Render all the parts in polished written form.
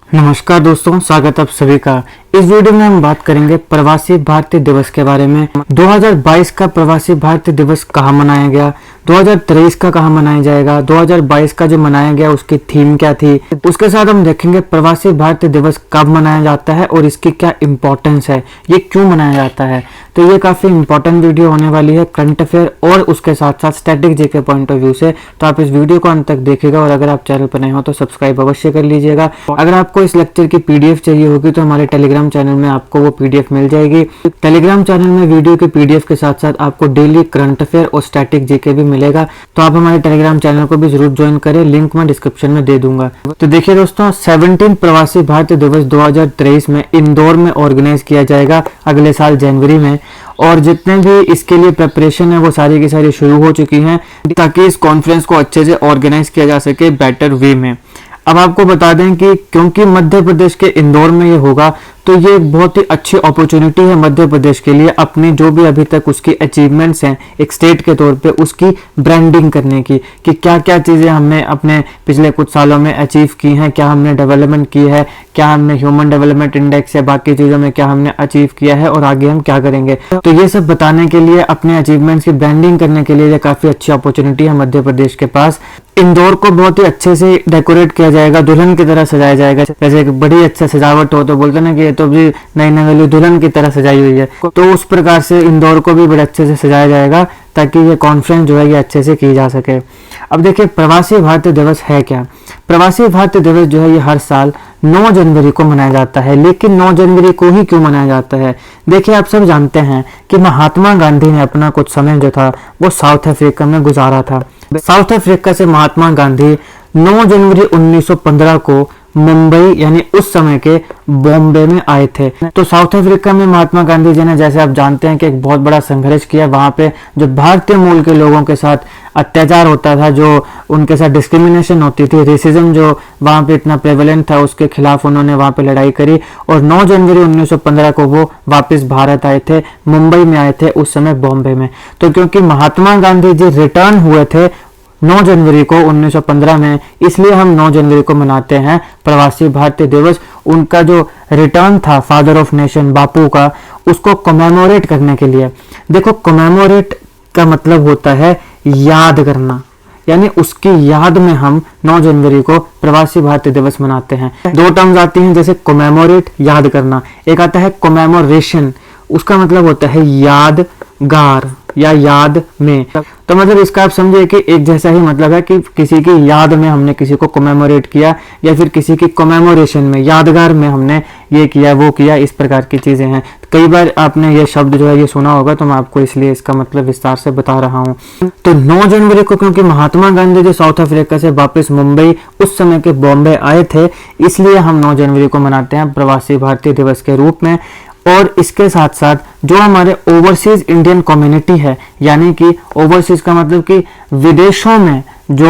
नमस्कार दोस्तों, स्वागत आप सभी का। इस वीडियो में हम बात करेंगे प्रवासी भारतीय दिवस के बारे में। 2022 का प्रवासी भारतीय दिवस कहाँ मनाया गया, 2023 का कहाँ मनाया जाएगा, 2022 का जो मनाया गया उसकी थीम क्या थी। उसके साथ हम देखेंगे प्रवासी भारतीय दिवस कब मनाया जाता है और इसकी क्या इम्पोर्टेंस है, ये क्यों मनाया जाता है। तो ये काफी इंपॉर्टेंट वीडियो होने वाली है करंट अफेयर और उसके साथ साथ static GK point of view से। तो आप इस वीडियो को अंत तक देखिएगा और अगर आप चैनल पर नए हो तो सब्सक्राइब अवश्य कर लीजिएगा। अगर आपको इस लेक्चर की पीडीएफ चाहिए होगी तो हमारे टेलीग्राम चैनल में आपको वो पीडीएफ मिल जाएगी। टेलीग्राम चैनल में वीडियो की पीडीएफ के साथ साथ आपको डेली करंट अफेयर और स्टैटिक जीके भी मिलेगा। तो आप हमारे टेलीग्राम चैनल को भी जरूर ज्वाइन करें, लिंक मैं डिस्क्रिप्शन में दे दूंगा। तो देखिए दोस्तों, 17 प्रवासी भारतीय दिवस 2023 में इंदौर में ऑर्गेनाइज किया जाएगा अगले साल जनवरी में। और जितने भी इसके लिए प्रिपरेशन है वो सारी की सारी शुरू हो चुकी हैं ताकि इस कॉन्फ्रेंस को अच्छे से ऑर्गेनाइज किया जा सके बेटर वे में। अब आपको बता दें कि क्योंकि मध्य प्रदेश के इंदौर में ये होगा तो ये बहुत ही अच्छी अपॉर्चुनिटी है मध्य प्रदेश के लिए अपनी जो भी अभी तक उसकी अचीवमेंट्स हैं एक स्टेट के तौर पे उसकी ब्रांडिंग करने की, कि क्या क्या चीज़ें हमने अपने पिछले कुछ सालों में अचीव की हैं, क्या हमने डेवलपमेंट की है, क्या हमने ह्यूमन डेवलपमेंट इंडेक्स या बाकी चीज़ों में क्या हमने अचीव किया है और आगे हम क्या करेंगे। तो ये सब बताने के लिए, अपने अचीवमेंट्स की ब्रांडिंग करने के लिए ये काफ़ी अच्छी अपॉर्चुनिटी है मध्य प्रदेश के पास। इंदौर को बहुत ही अच्छे से डेकोरेट किया जाएगा, दुल्हन की तरह सजाया जाएगा। जैसे कि बड़ी अच्छा सजावट हो तो बोलते ना कि ये तो भी नई नवेली दुल्हन की तरह सजाई हुई है, तो उस प्रकार से इंदौर को भी बड़े अच्छे से सजाया जाएगा ताकि ये कॉन्फ्रेंस जो है ये अच्छे से की जा सके। अब देखिए प्रवासी भारतीय दिवस है क्या। प्रवासी भारतीय दिवस जो है ये हर साल 9 जनवरी को मनाया जाता है। लेकिन 9 जनवरी को ही क्यों मनाया जाता है? देखिए आप सब जानते हैं कि महात्मा गांधी ने अपना कुछ समय जो था वो साउथ अफ्रीका में गुजारा था। साउथ अफ्रीका से महात्मा गांधी 9 जनवरी 1915 को मुंबई यानी उस समय के बॉम्बे में आए थे। तो साउथ अफ्रीका में महात्मा गांधी जी ने, जैसे आप जानते हैं, कि एक बहुत बड़ा संघर्ष किया। वहां पे जो भारतीय मूल के लोगों के साथ अत्याचार होता था, जो उनके साथ डिस्क्रिमिनेशन होती थी, रेसिज्म जो वहां पे इतना प्रेवलेंट था, उसके खिलाफ उन्होंने वहां पे लड़ाई करी। और 9 जनवरी 1915 को वो वापस भारत आए थे, मुंबई में आए थे, उस समय बॉम्बे में। तो क्योंकि महात्मा गांधी जी रिटर्न हुए थे 9 जनवरी को 1915 में, इसलिए हम 9 जनवरी को मनाते हैं प्रवासी भारतीय दिवस। उनका जो रिटर्न था फादर ऑफ नेशन बापू का, उसको कमेमोरेट करने के लिए। देखो कमेमोरेट का मतलब होता है याद करना, यानी उसकी याद में हम 9 जनवरी को प्रवासी भारतीय दिवस मनाते हैं। दो टर्म्स आती हैं, जैसे कमेमोरेट याद करना, एक आता है कमेमोरेशन, उसका मतलब होता है यादगार या याद में। तो मतलब इसका आप समझिए कि एक जैसा ही मतलब है कि किसी की याद में हमने किसी को कमेमोरेट किया, या फिर किसी की कमेमोरेशन में, यादगार में हमने ये किया वो किया, इस प्रकार की चीजें हैं। कई बार आपने ये शब्द जो है ये सुना होगा, तो मैं आपको इसलिए इसका मतलब विस्तार से बता रहा हूँ। तो 9 जनवरी को क्योंकि महात्मा गांधी जी साउथ अफ्रीका से वापस मुंबई उस समय के बॉम्बे आए थे, इसलिए हम 9 जनवरी को मनाते हैं प्रवासी भारतीय दिवस के रूप में। और इसके साथ साथ जो हमारे ओवरसीज इंडियन कम्युनिटी है, यानी कि ओवरसीज का मतलब कि विदेशों में जो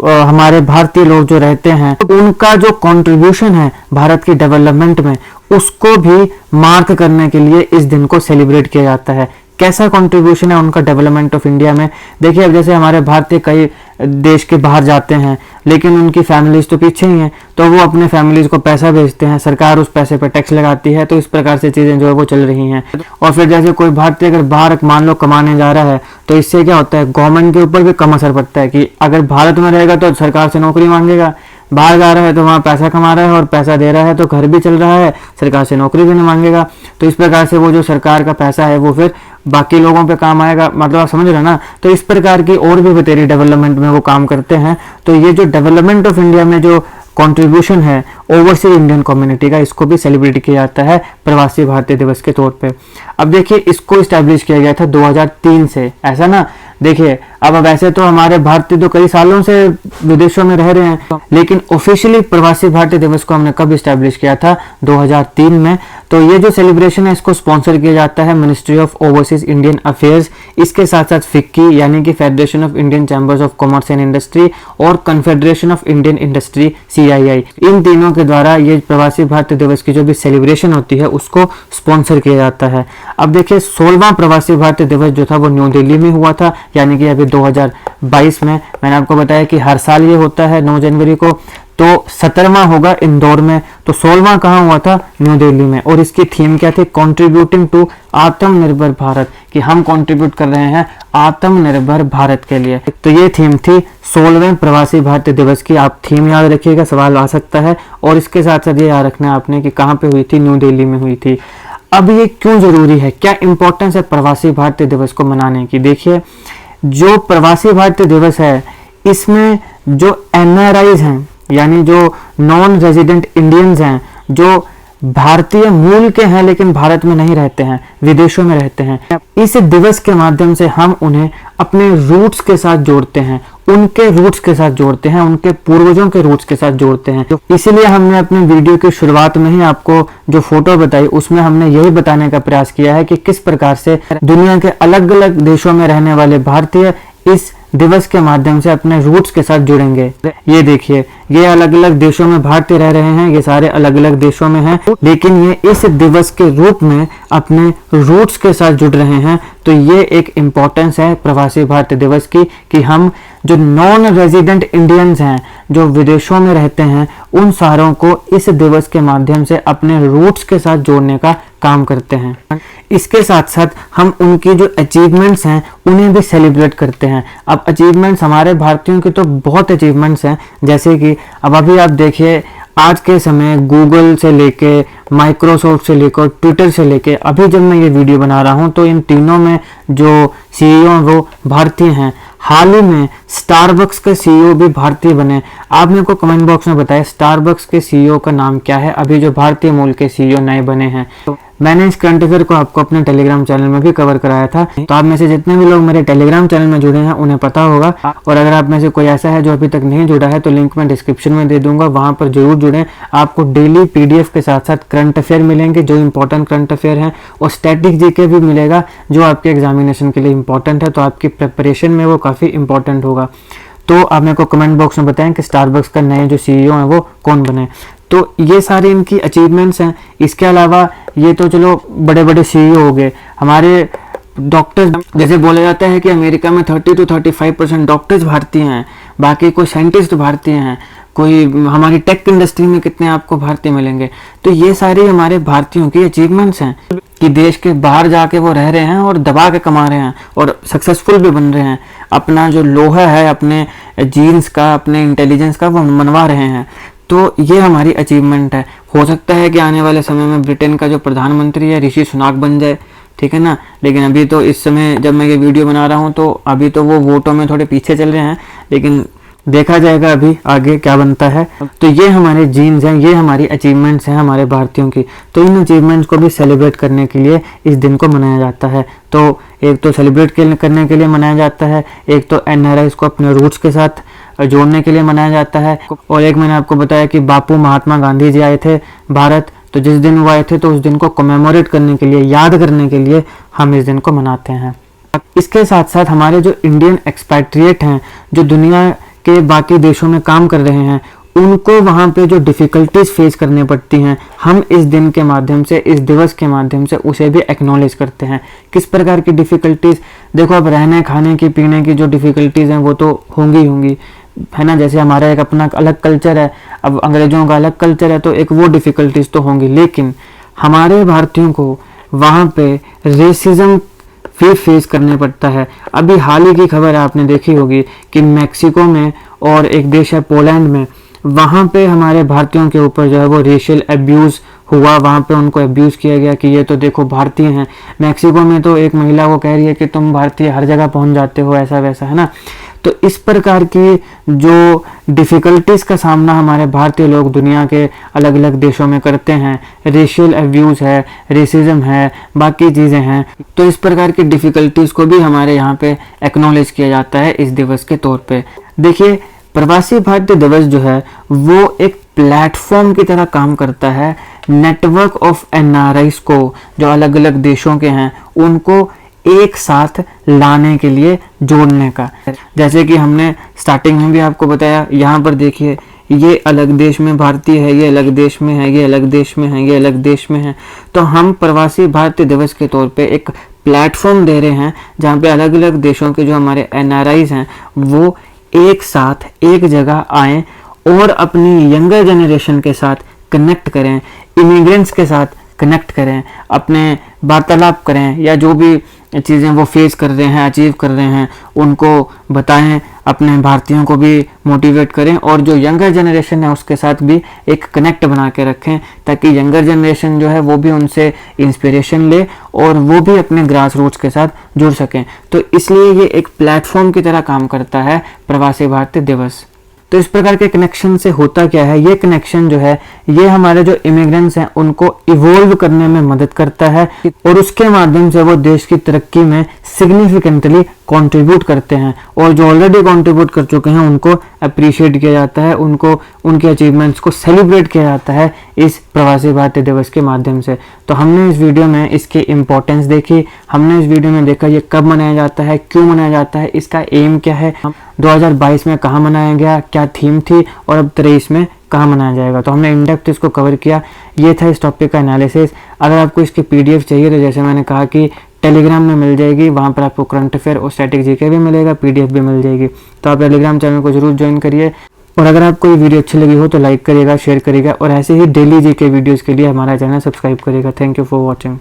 हमारे भारतीय लोग जो रहते हैं, उनका जो कंट्रीब्यूशन है भारत की डेवलपमेंट में, उसको भी मार्क करने के लिए इस दिन को सेलिब्रेट किया जाता है। कैसा कंट्रीब्यूशन है उनका डेवलपमेंट ऑफ इंडिया में। देखिए अब जैसे हमारे भारतीय कई देश के बाहर जाते हैं, लेकिन उनकी फैमिलीज तो पीछे ही हैं, तो वो अपने फैमिलीज को पैसा भेजते हैं, सरकार उस पैसे पर टैक्स लगाती है। तो इस प्रकार से चीजें जो है वो चल रही हैं। और फिर जैसे कोई भारतीय अगर बाहर मान लो कमाने जा रहा है, तो इससे क्या होता है, गवर्नमेंट के ऊपर भी कम असर पड़ता है कि अगर भारत में रहेगा तो सरकार से नौकरी मांगेगा, बाहर जा रहा है तो वहाँ पैसा कमा रहा है और पैसा दे रहा है तो घर भी चल रहा है, सरकार से नौकरी भी नहीं मांगेगा। तो इस प्रकार से वो जो सरकार का पैसा है वो फिर बाकी लोगों पे काम आएगा, मतलब आप समझ रहे ना। तो इस प्रकार की और भी बतेरी डेवलपमेंट में वो काम करते हैं। तो ये जो डेवलपमेंट ऑफ इंडिया में जो कंट्रीब्यूशन है ओवरसीज इंडियन कम्युनिटी का, इसको भी सेलिब्रेट किया जाता है प्रवासी भारतीय दिवस के तौर पे। अब देखिए इसको स्टैब्लिश किया गया था 2003 से, ऐसा ना। देखिए अब वैसे तो हमारे भारतीय तो कई सालों से विदेशों में रह रहे हैं, लेकिन ऑफिशियली प्रवासी भारतीय दिवस को हमने कब स्टैब्लिश किया था, 2003 में। तो ये जो सेलिब्रेशन है इसको स्पॉन्सर किया जाता है ministry of overseas Indian affairs, इसके साथ साथ फिक्की यानी कि federation of Indian chambers of commerce and industry, और confederation of Indian industry CII, इन तीनों के द्वारा ये प्रवासी भारतीय दिवस की जो भी सेलिब्रेशन होती है उसको स्पॉन्सर किया जाता है। अब देखिए 16वां प्रवासी भारतीय दिवस जो था वो न्यू दिल्ली में हुआ था, यानी कि अभी 2022 में। मैंने आपको बताया कि हर साल ये होता है 9 जनवरी को। तो 17वां होगा इंदौर में, तो 16वां कहाँ हुआ था? न्यू दिल्ली में। और इसकी थीम क्या थी? कंट्रीब्यूटिंग टू आत्मनिर्भर भारत, कि हम कंट्रीब्यूट कर रहे हैं आत्मनिर्भर भारत के लिए। तो ये थीम थी 16वें प्रवासी भारतीय दिवस की। आप थीम याद रखिएगा, सवाल आ सकता है। और इसके साथ साथ ये याद रखना है आपने कि कहाँ पे हुई थी? न्यू दिल्ली में हुई थी। अब ये क्यों जरूरी है, क्या इंपॉर्टेंस है प्रवासी भारतीय दिवस को मनाने की? देखिए, जो प्रवासी भारतीय दिवस है, इसमें जो एनआरआईज हैं, यानी जो नॉन रेजिडेंट इंडियंस हैं, जो भारतीय मूल के हैं लेकिन भारत में नहीं रहते हैं, विदेशों में रहते हैं, इस दिवस के माध्यम से हम उन्हें अपने रूट्स के साथ जोड़ते हैं, उनके रूट्स के साथ जोड़ते हैं, उनके पूर्वजों के रूट्स के साथ जोड़ते हैं। तो इसीलिए हमने अपने वीडियो की शुरुआत में ही आपको जो फोटो बताई, उसमें हमने यही बताने का प्रयास किया है कि किस प्रकार से दुनिया के अलग अलग देशों में रहने वाले भारतीय इस दिवस के माध्यम से अपने रूट्स के साथ जुड़ेंगे। ये देखिए, ये अलग अलग देशों में भारतीय रह रहे हैं, ये सारे अलग अलग देशों में हैं, लेकिन ये इस दिवस के रूप में अपने रूट्स के साथ जुड़ रहे हैं। तो ये एक इम्पोर्टेंस है प्रवासी भारतीय दिवस की, कि हम जो नॉन रेजिडेंट इंडियंस हैं, जो विदेशों में रहते हैं, उन सारों को इस दिवस के माध्यम से अपने रूट्स के साथ जोड़ने का काम करते हैं। इसके साथ साथ हम उनकी जो अचीवमेंट्स हैं उन्हें भी सेलिब्रेट करते हैं। अब अचीवमेंट्स हमारे भारतीयों की तो बहुत अचीवमेंट्स हैं, जैसे कि अब अभी आप देखिए, आज के समय गूगल से लेके, माइक्रोसॉफ्ट से लेकर, ट्विटर से लेके, अभी जब मैं ये वीडियो बना रहा हूँ तो इन तीनों में जो सीईओ हैं वो भारतीय हैं। हाल ही में स्टारबक्स के सीईओ भी भारतीय बने। आप मेरे को कमेंट बॉक्स में बताएं स्टारबक्स के सीईओ का नाम क्या है, अभी जो भारतीय मूल के सीईओ नए बने हैं। तो मैंने इस करंट अफेयर को आपको अपने टेलीग्राम चैनल में भी कवर कराया था, तो आप में से जितने भी लोग मेरे टेलीग्राम चैनल में जुड़े हैं उन्हें पता होगा। और अगर आप में से कोई ऐसा है जो अभी तक नहीं जुड़ा है, तो लिंक मैं डिस्क्रिप्शन में दे दूंगा, वहां पर जरूर जुड़ें। आपको डेली पीडीएफ के साथ साथ करंट अफेयर मिलेंगे, जो इंपॉर्टेंट करंट अफेयर हैं, और स्टैटिक जीके भी मिलेगा, जो आपके एग्जामिनेशन के लिए इंपॉर्टेंट है। तो आपकी प्रिपरेशन में वो काफी इंपॉर्टेंट होगा। तो आप मेरे को कमेंट बॉक्स में बताएं कि स्टारबक्स का नए जो सीईओ हैं वो कौन बने। तो ये सारी इनकी अचीवमेंट्स हैं। इसके अलावा ये तो चलो बड़े बड़े सीईओ हो गए। हमारे डॉक्टर्स, जैसे बोला जाता है कि अमेरिका में 30 to 35% डॉक्टर्स भारतीय हैं, बाकी कोई साइंटिस्ट भारतीय हैं, कोई हमारी टेक इंडस्ट्री में कितने आपको भारतीय मिलेंगे। तो ये सारी हमारे भारतीयों की अचीवमेंट्स हैं कि देश के बाहर जाके वो रह रहे हैं और दबा के कमा रहे हैं और सक्सेसफुल भी बन रहे हैं। अपना जो लोहा है अपने जीन्स का, अपने इंटेलिजेंस का, वो मनवा रहे हैं। तो ये हमारी अचीवमेंट है। हो सकता है कि आने वाले समय में ब्रिटेन का जो प्रधानमंत्री है ऋषि सुनाक बन जाए, ठीक है ना। लेकिन अभी तो इस समय जब मैं ये वीडियो बना रहा हूँ तो अभी तो वो वोटों में थोड़े पीछे चल रहे हैं, लेकिन देखा जाएगा अभी आगे क्या बनता है। तो ये हमारे जीन्स हैं, ये हमारी अचीवमेंट्स हैं हमारे भारतीयों की। तो इन अचीवमेंट्स को भी सेलिब्रेट करने के लिए इस दिन को मनाया जाता है। तो एक तो सेलिब्रेट करने के लिए मनाया जाता है, एक तो एनआरआईज को अपने रूट्स के साथ जोड़ने के लिए मनाया जाता है, और एक मैंने आपको बताया कि बापू महात्मा गांधी जी आए थे भारत, तो जिस दिन वो आए थे तो उस दिन को कमेमोरेट करने के लिए, याद करने के लिए हम इस दिन को मनाते हैं। इसके साथ साथ हमारे जो इंडियन एक्सपैट्रिएट हैं, जो दुनिया के बाकी देशों में काम कर रहे हैं, उनको वहाँ पे जो डिफ़िकल्टीज फेस करने पड़ती हैं, हम इस दिन के माध्यम से, इस दिवस के माध्यम से उसे भी एक्नॉलेज करते हैं। किस प्रकार की डिफ़िकल्टीज? देखो, अब रहने खाने की पीने की जो डिफ़िकल्टीज हैं वो तो होंगी होंगी, है ना। जैसे हमारा एक अपना अलग कल्चर है, अब अंग्रेजों का अलग कल्चर है, तो एक वो डिफ़िकल्टीज तो होंगी। लेकिन हमारे भारतीयों को वहाँ पे रेसिज्म फिर फेस करने पड़ता है। अभी हाल ही की खबर आपने देखी होगी कि मैक्सिको में और एक देश है पोलैंड में, वहाँ पे हमारे भारतीयों के ऊपर जो है वो रेशियल अब्यूज़ हुआ। वहाँ पे उनको अब्यूज़ किया गया कि ये तो देखो भारतीय हैं। मैक्सिको में तो एक महिला वो कह रही है कि तुम भारतीय हर जगह पहुँच जाते हो, ऐसा वैसा, है ना। तो इस प्रकार की जो डिफ़िकल्टीज़ का सामना हमारे भारतीय लोग दुनिया के अलग अलग देशों में करते हैं, रेशियल अब्यूज़ है, रेसिज्म है, बाकी चीज़ें हैं, तो इस प्रकार की डिफ़िकल्टीज़ को भी हमारे यहाँ पे एक्नॉलेज किया जाता है इस दिवस के तौर पे। देखिए, प्रवासी भारतीय दिवस जो है वो एक प्लेटफॉर्म की तरह काम करता है नेटवर्क ऑफ एनआरआईज को, जो अलग अलग देशों के हैं, उनको एक साथ लाने के लिए, जोड़ने का। जैसे कि हमने स्टार्टिंग में भी आपको बताया, यहाँ पर देखिए, ये अलग देश में भारतीय है, ये अलग देश में है, ये अलग देश में है, ये अलग देश में है। तो हम प्रवासी भारतीय दिवस के तौर पे एक प्लेटफॉर्म दे रहे हैं जहाँ पे अलग अलग देशों के जो हमारे एनआरआईज हैं वो एक साथ एक जगह आएँ और अपनी यंगर जनरेशन के साथ कनेक्ट करें, इमिग्रेंट्स के साथ कनेक्ट करें, अपने वार्तालाप करें, या जो भी चीज़ें वो फेस कर रहे हैं, अचीव कर रहे हैं, उनको बताएं, अपने भारतीयों को भी मोटिवेट करें, और जो यंगर जनरेशन है उसके साथ भी एक कनेक्ट बना के रखें, ताकि यंगर जनरेशन जो है वो भी उनसे इंस्पिरेशन ले और वो भी अपने ग्रास रूट्स के साथ जुड़ सकें। तो इसलिए ये एक प्लेटफॉर्म की तरह काम करता है प्रवासी भारतीय दिवस। तो इस प्रकार के कनेक्शन से होता क्या है, ये कनेक्शन जो है ये हमारे जो इमिग्रेंट्स हैं उनको इवोल्व करने में मदद करता है, और उसके माध्यम से वो देश की तरक्की में सिग्निफिकेंटली कंट्रीब्यूट करते हैं, और जो ऑलरेडी कंट्रीब्यूट कर चुके हैं उनको अप्रिशिएट किया जाता है, उनको उनके अचीवमेंट्स को सेलिब्रेट किया जाता है इस प्रवासी भारतीय दिवस के माध्यम से। तो हमने इस वीडियो में इसकी इम्पोर्टेंस देखी, हमने इस वीडियो में देखा ये कब मनाया जाता है, क्यों मनाया जाता है, इसका एम क्या है, 2022 में कहाँ मनाया गया, क्या थीम थी, और अब 23 में कहाँ मनाया जाएगा। तो हमने इनडेप्थ इसको कवर किया। ये था इस टॉपिक का एनालिसिस। अगर आपको इसकी PDF चाहिए तो जैसे मैंने कहा कि टेलीग्राम में मिल जाएगी, वहाँ पर आपको करंट अफेयर और स्टैटिक जीके भी मिलेगा, PDF भी मिल जाएगी। तो आप टेलीग्राम चैनल को जरूर ज्वाइन करिए, और अगर आपको ये वीडियो अच्छी लगी हो तो लाइक करिएगा, शेयर करिएगा, और ऐसे ही डेली जीके वीडियोज़ के लिए हमारा चैनल सब्सक्राइब करिएगा। Thank you for watching.